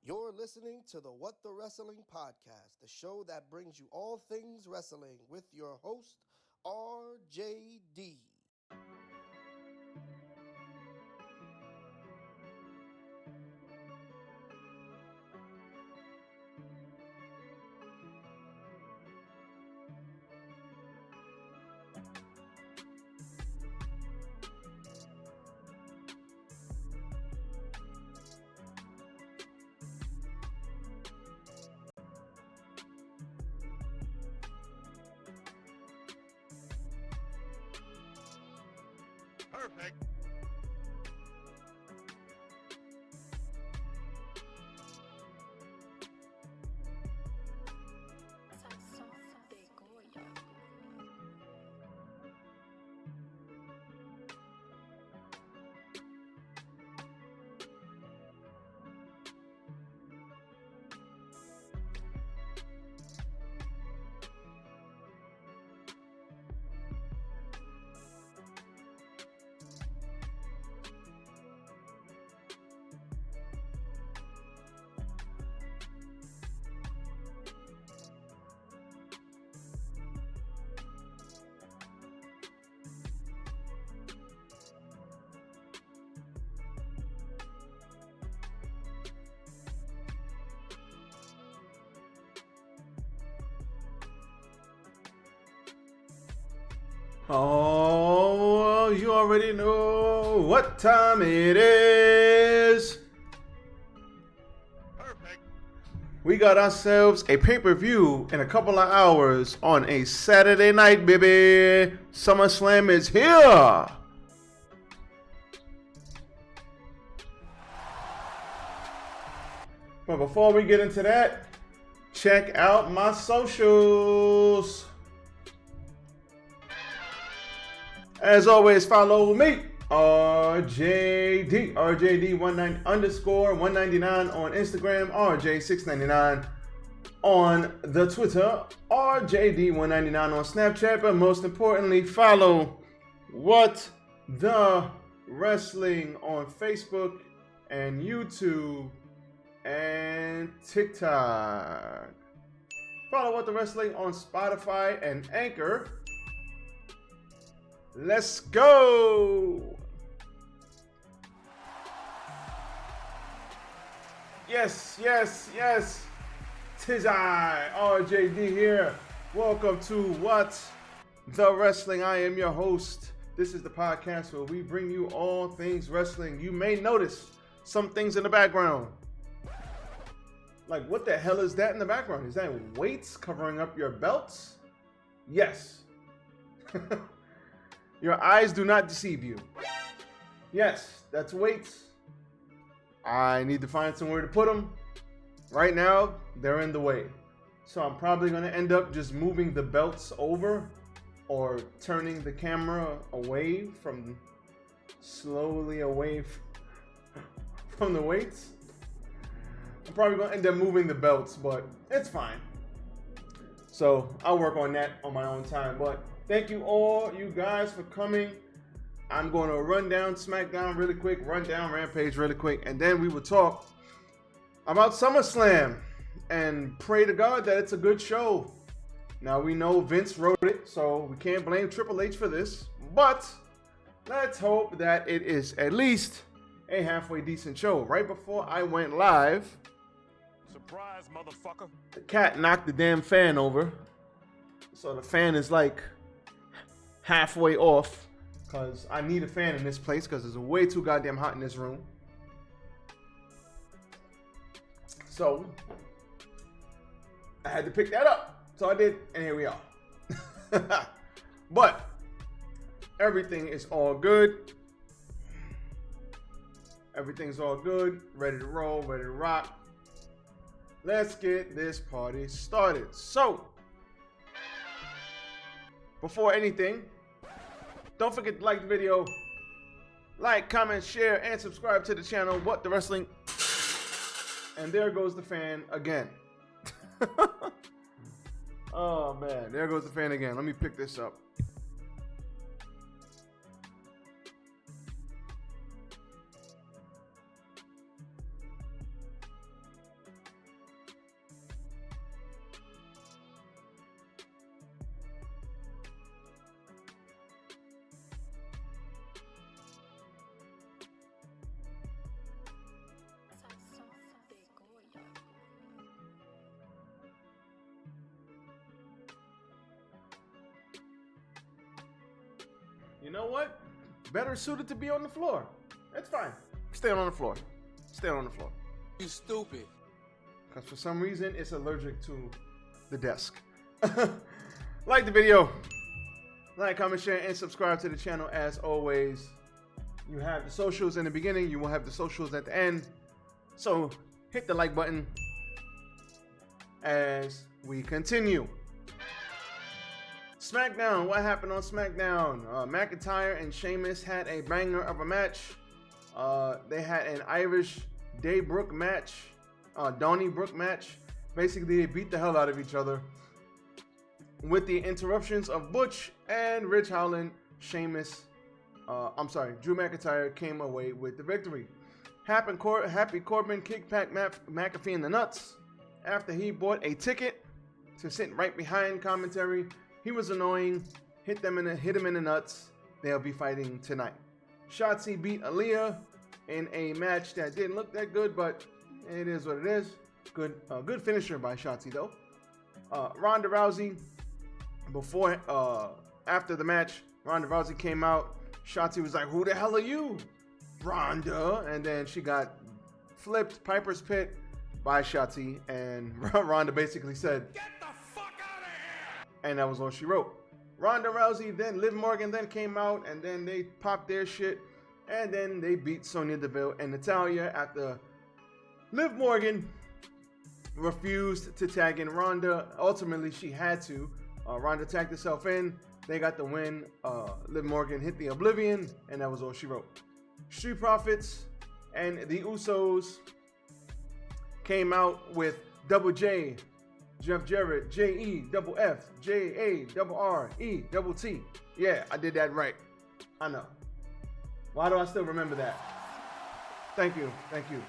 You're listening to the What the Wrestling Podcast, the show that brings you all things wrestling with your host, RJD. Perfect. Oh, you already know what time it is. Perfect. We got ourselves a pay-per-view in a couple of hours on a Saturday night, baby. SummerSlam is here. But before we get into that, check out my socials. As always, follow me, RJD19 underscore 199 on Instagram, RJ699 on the Twitter, RJD199 on Snapchat, but most importantly, follow What the Wrestling on Facebook and YouTube and TikTok. Follow What the Wrestling on Spotify and Anchor. Let's go! Yes, yes, yes. 'Tis I, RJD here. Welcome to What the Wrestling. I am your host. This is the podcast where we bring you all things wrestling. You may notice some things in the background. Like, what the hell is that in the background? Is that weights covering up your belts? Yes. Your eyes do not deceive you. Yes, that's weights. I need to find somewhere to put them. Right now, they're in the way. So I'm probably going to end up just moving the belts over or turning the camera away from, slowly away from the weights. I'm probably going to end up moving the belts, but it's fine. So I'll work on that on my own time, but thank you all, you guys, for coming. I'm going to run down Smackdown really quick, run down Rampage really quick, and then we will talk about SummerSlam and pray to God that it's a good show. Now, we know Vince wrote it, so we can't blame Triple H for this, but let's hope that it is at least a halfway decent show. Right before I went live, Surprise, motherfucker. the cat knocked the damn fan over. So the fan is like halfway off because I need a fan in this place because it's way too goddamn hot in this room. So I had to pick that up. So I did, and here we are. But everything is all good. Everything's all good. Ready to roll, ready to rock. Let's get this party started. So, before anything, don't forget to like the video, like, comment, share, and subscribe to the channel, What the Wrestling. And there goes the fan again. Oh man, there goes the fan again. Let me pick this up. you know what? Better suited to be on the floor. That's fine. Stay on the floor. Stay on the floor. You stupid. Because for some reason, it's allergic to the desk. Like the video. Like, comment, share, and subscribe to the channel as always. You have the socials in the beginning. You will have the socials at the end. So hit the like button as we continue. Smackdown. What happened on Smackdown? McIntyre and Sheamus had a banger of a match. They had an Irish Donnybrook match. Basically, they beat the hell out of each other. With the interruptions of Butch and Ridge Holland, Drew McIntyre came away with the victory. Happy Corbin kicked McAfee in the nuts after he bought a ticket to sit right behind commentary. He was annoying, hit him in the nuts. They'll be fighting tonight. Shotzi beat Aaliyah in a match that didn't look that good, but it is what it is. Good finisher by Shotzi though. Ronda Rousey, after the match, Ronda Rousey came out. Shotzi was like, "Who the hell are you, Ronda?" And then she got flipped Piper's Pit by Shotzi, and Ronda basically said, "Get the fuck out of here!" And that was all she wrote. Ronda Rousey, then Liv Morgan then came out, and then they popped their shit, and then they beat Sonya Deville and Natalya after Liv Morgan refused to tag in Ronda. Ultimately, she had to. Ronda tagged herself in. They got the win. Liv Morgan hit the Oblivion, and that was all she wrote. Street Profits and the Usos came out with Double J, Jeff Jarrett, J-E-double-F, J-A-double-R-E-double-T. Yeah, I did that right. I know. Why do I still remember that? Thank you. Thank you.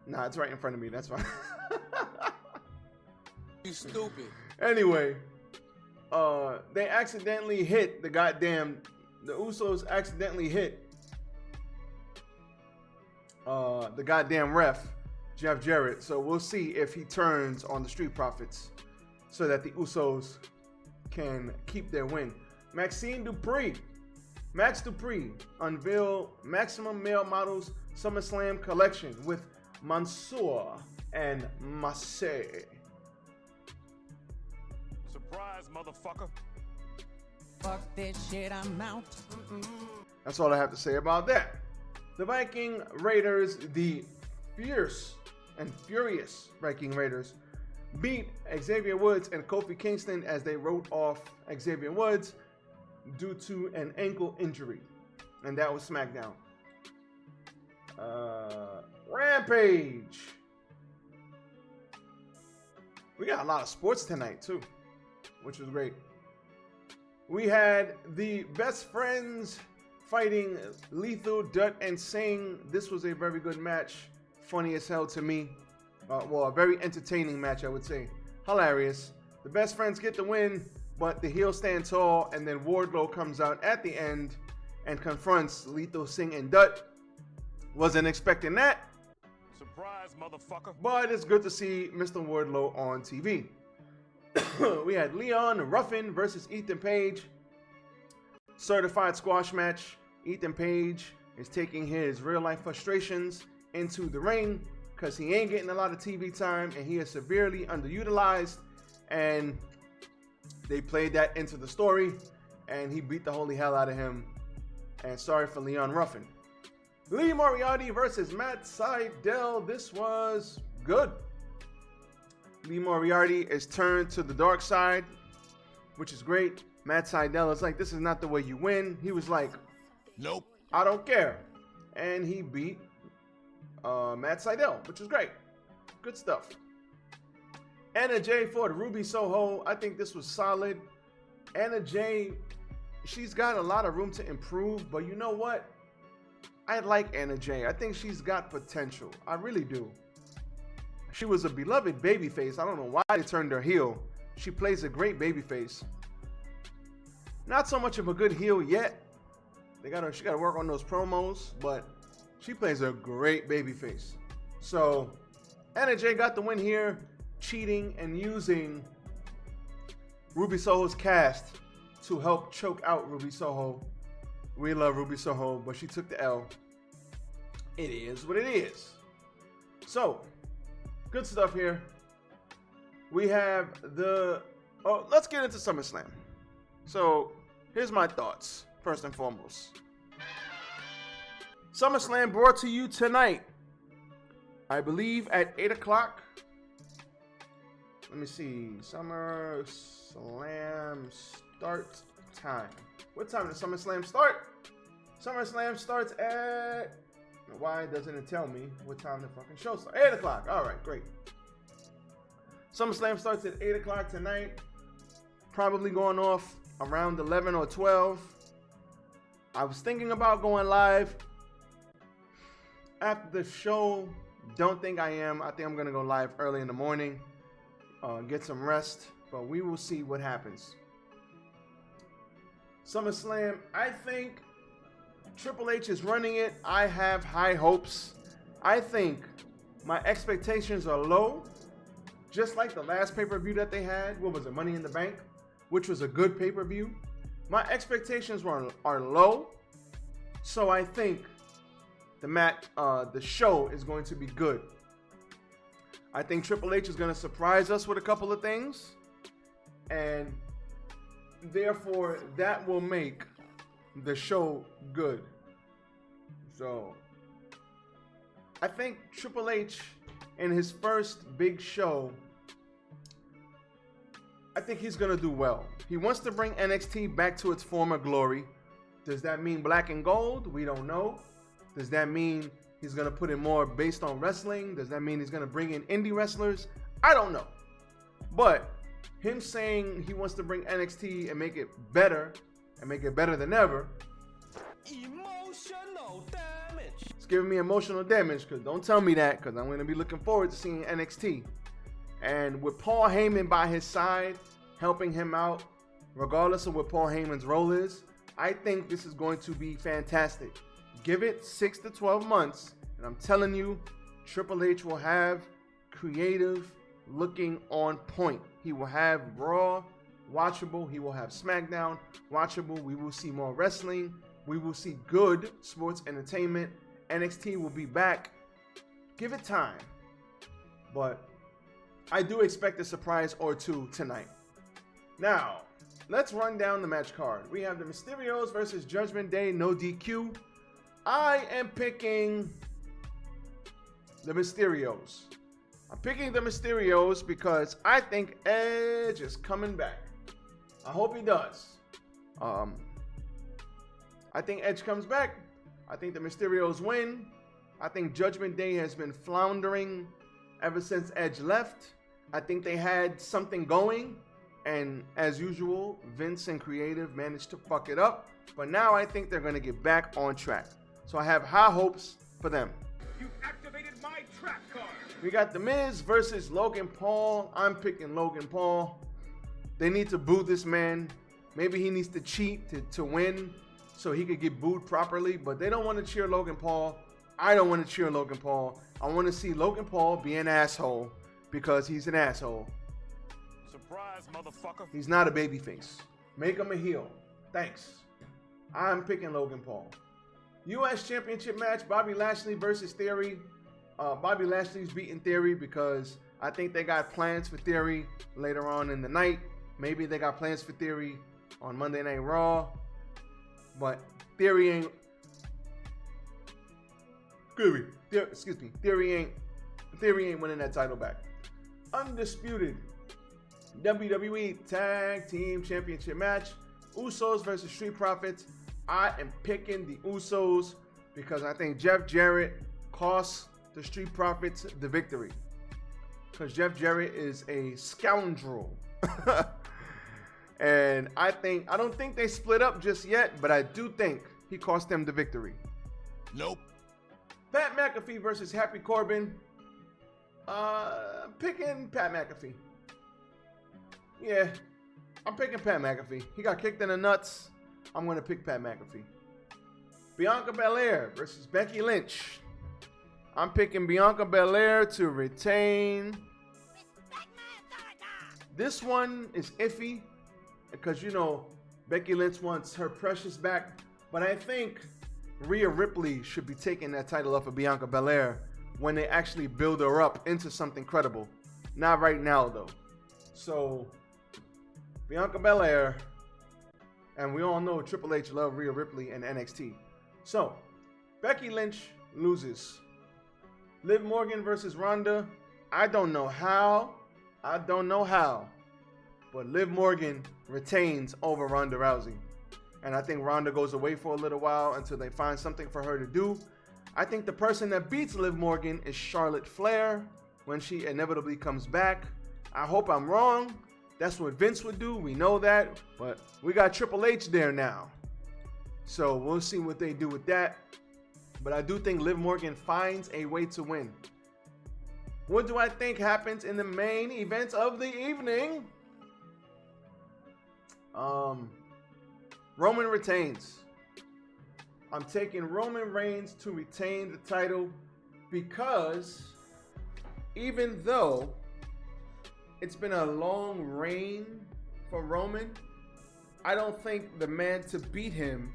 Nah, it's right in front of me. That's fine. You stupid. Anyway, they accidentally hit the Usos accidentally hit the goddamn ref, Jeff Jarrett. So we'll see if he turns on the Street Profits so that the Usos can keep their win. Max Dupree unveiled Maximum Male Models SummerSlam collection with Mansoor and Massey. Surprise, motherfucker. Fuck this shit, I'm out. That's all I have to say about that. The Viking Raiders, the fierce and furious Viking Raiders, beat Xavier Woods and Kofi Kingston as they wrote off Xavier Woods due to an ankle injury. And that was Smackdown. Rampage. We got a lot of sports tonight too, which was great. We had the Best Friends fighting Lethal, Dutt, and Singh. This was a very good match. Funny as hell to me. Well, a very entertaining match, I would say. Hilarious. The Best Friends get the win, but the heels stand tall, and then Wardlow comes out at the end and confronts Lethal, Singh, and Dutt. Wasn't expecting that. Surprise, motherfucker. But it's good to see Mr. Wardlow on TV. We had Leon Ruffin versus Ethan Page. Certified squash match. Ethan Page is taking his real life frustrations into the ring because he ain't getting a lot of TV time and he is severely underutilized. And they played that into the story and he beat the holy hell out of him. And sorry for Leon Ruffin. Lee Moriarty versus Matt Sydal. This was good. Lee Moriarty is turned to the dark side, which is great. Matt Sydal is like, this is not the way you win. He was like, Nope. I don't care. And he beat Matt Sydal, which was great. Good stuff. Anna Jay for the Ruby Soho. I think this was solid. Anna Jay, she's got a lot of room to improve, but you know what? I like Anna Jay. I think she's got potential. I really do. She was a beloved babyface. I don't know why they turned her heel. She plays a great babyface. Not so much of a good heel yet. She got to work on those promos, but she plays a great babyface. So Anna Jay got the win here, cheating and using Ruby Soho's cast to help choke out Ruby Soho. We love Ruby Soho, but she took the L. It is what it is. So, good stuff here. We have let's get into SummerSlam. So, here's my thoughts, first and foremost. SummerSlam brought to you tonight, I believe at 8 o'clock. Let me see. SummerSlam start time. What time does SummerSlam start? SummerSlam starts at... Why doesn't it tell me what time the fucking show starts? 8 o'clock. All right, great. SummerSlam starts at 8 o'clock tonight. Probably going off around 11 or 12. I was thinking about going live after the show. Don't think I am. I think I'm going to go live early in the morning. Get some rest. But we will see what happens. SummerSlam, I think Triple H is running it. I have high hopes. I think my expectations are low. Just like the last pay-per-view that they had. What was it? Money in the Bank? Which was a good pay-per-view. My expectations are low. So I think the show is going to be good. I think Triple H is going to surprise us with a couple of things. And therefore, that will make the show good. So, I think Triple H, in his first big show, I think he's going to do well. He wants to bring NXT back to its former glory. Does that mean black and gold? We don't know. Does that mean he's going to put it more based on wrestling? Does that mean he's going to bring in indie wrestlers? I don't know. But him saying he wants to bring NXT and make it better than ever, Emotional damage. it's giving me emotional damage, because don't tell me that, because I'm going to be looking forward to seeing NXT. And with Paul Heyman by his side, helping him out, regardless of what Paul Heyman's role is, I think this is going to be fantastic. Give it 6 to 12 months, and I'm telling you, Triple H will have creative looking on point. He will have Raw watchable. He will have Smackdown watchable. We will see more wrestling. We will see good sports entertainment. NXT will be back. Give it time. But I do expect a surprise or two tonight. Now, let's run down the match card. We have the Mysterios versus Judgment Day, no DQ. I am picking the Mysterios. I'm picking the Mysterios because I think Edge is coming back. I hope he does. I think Edge comes back. I think the Mysterios win. I think Judgment Day has been floundering ever since Edge left. I think they had something going, and as usual, Vince and creative managed to fuck it up. But now I think they're going to get back on track. So I have high hopes for them. You activated my trap card. We got The Miz versus Logan Paul. I'm picking Logan Paul. They need to boo this man. Maybe he needs to cheat to win so he could get booed properly. But they don't want to cheer Logan Paul. I don't want to cheer Logan Paul. I want to see Logan Paul be an asshole because he's an asshole. Surprise, motherfucker. He's not a babyface. Make him a heel. Thanks. I'm picking Logan Paul. U.S. Championship match, Bobby Lashley versus Theory. Bobby Lashley's beating Theory because I think they got plans for Theory later on in the night. Maybe they got plans for Theory on Monday Night Raw. But Theory ain't... Theory ain't winning that title back. Undisputed WWE Tag Team Championship match, Usos versus Street Profits. I am picking the Usos because I think Jeff Jarrett cost the Street Profits the victory. Because Jeff Jarrett is a scoundrel. And I don't think they split up just yet, but I do think he cost them the victory. Nope. Pat McAfee versus Happy Corbin. I'm picking Pat McAfee. Yeah, I'm picking Pat McAfee. He got kicked in the nuts. I'm going to pick Pat McAfee. Bianca Belair versus Becky Lynch. I'm picking Bianca Belair to retain. This one is iffy because, you know, Becky Lynch wants her precious back, but I think Rhea Ripley should be taking that title off of Bianca Belair when they actually build her up into something credible. Not right now, though. So, Bianca Belair, and we all know Triple H love Rhea Ripley and NXT. So, Becky Lynch loses. Liv Morgan versus Ronda. I don't know how. But Liv Morgan retains over Ronda Rousey. And I think Ronda goes away for a little while until they find something for her to do. I think the person that beats Liv Morgan is Charlotte Flair when she inevitably comes back. I hope I'm wrong. That's what Vince would do. We know that. But we got Triple H there now. So we'll see what they do with that. But I do think Liv Morgan finds a way to win. What do I think happens in the main event of the evening? Roman retains. I'm taking Roman Reigns to retain the title because even though it's been a long reign for Roman, I don't think the man to beat him,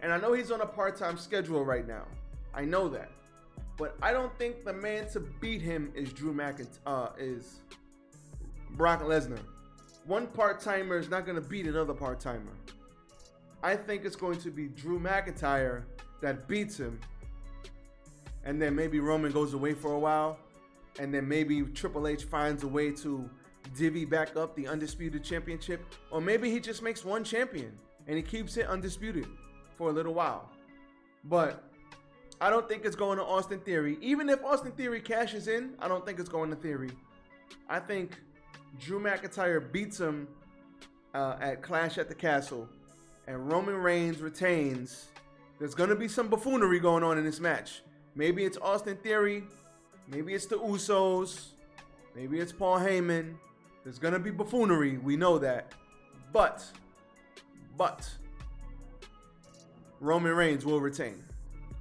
and I know he's on a part-time schedule right now. I know that. But I don't think the man to beat him is is Brock Lesnar. One part-timer is not going to beat another part-timer. I think it's going to be Drew McIntyre that beats him. And then maybe Roman goes away for a while. And then maybe Triple H finds a way to divvy back up the Undisputed Championship. Or maybe he just makes one champion and he keeps it undisputed for a little while. But I don't think it's going to Austin Theory. Even if Austin Theory cashes in, I don't think it's going to Theory. I think Drew McIntyre beats him at Clash at the Castle. And Roman Reigns retains. There's going to be some buffoonery going on in this match. Maybe it's Austin Theory. Maybe it's the Usos. Maybe it's Paul Heyman. There's going to be buffoonery. We know that. But Roman Reigns will retain.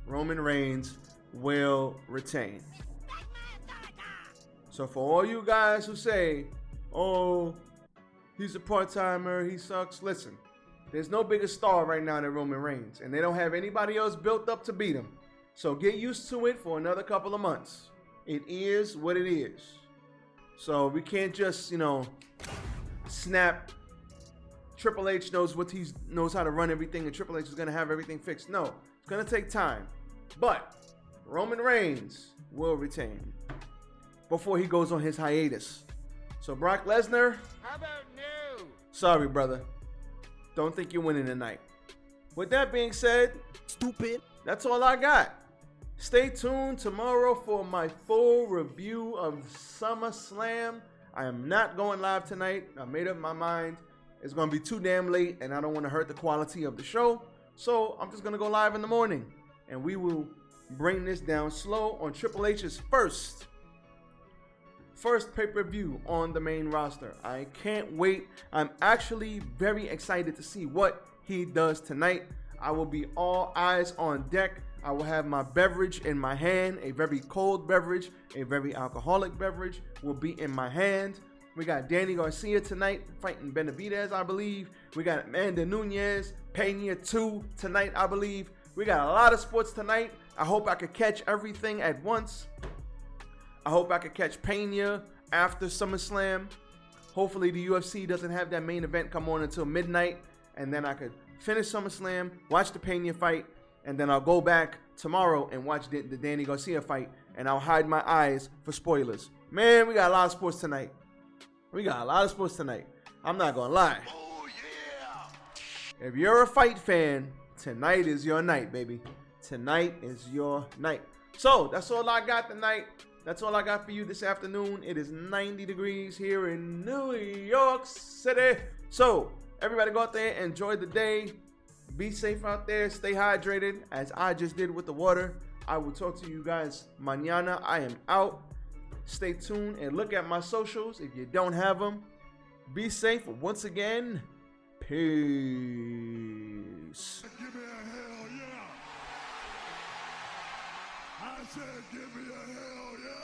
Roman Reigns will retain. So for all you guys who say, oh, he's a part-timer, he sucks. Listen, there's no bigger star right now than Roman Reigns. And they don't have anybody else built up to beat him. So get used to it for another couple of months. It is what it is. So we can't just, snap. Triple H knows how to run everything, and Triple H is going to have everything fixed. No, it's going to take time. But Roman Reigns will retain before he goes on his hiatus. So Brock Lesnar, How about no? sorry, brother. Don't think you're winning tonight. With that being said, Stupid. that's all I got. Stay tuned tomorrow for my full review of SummerSlam. I am not going live tonight. I made up my mind. It's going to be too damn late, and I don't want to hurt the quality of the show. So I'm just going to go live in the morning, and we will bring this down slow on Triple H's first pay-per-view on the main roster. I can't wait. I'm actually very excited to see what he does tonight. I will be all eyes on deck. I will have my beverage in my hand, a very cold beverage, a very alcoholic beverage will be in my hand. We got Danny Garcia tonight fighting Benavidez, I believe. We got Amanda Nunes, Pena 2 tonight, I believe. We got a lot of sports tonight. I hope I could catch everything at once. I hope I could catch Pena after SummerSlam. Hopefully the UFC doesn't have that main event come on until midnight, and then I could finish SummerSlam, watch the Pena fight, and then I'll go back tomorrow and watch the Danny Garcia fight, and I'll hide my eyes for spoilers. Man, we got a lot of sports tonight. I'm not gonna lie. Oh, yeah. If you're a fight fan, tonight is your night, baby. Tonight is your night. So, that's all I got tonight. That's all I got for you this afternoon. It is 90 degrees here in New York City. So, everybody go out there, enjoy the day. Be safe out there. Stay hydrated, as I just did with the water. I will talk to you guys mañana. I am out. Stay tuned and look at my socials if you don't have them. Be safe. Once again, peace. Give me a hell yeah. I said give me a hell yeah.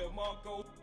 DeMarco.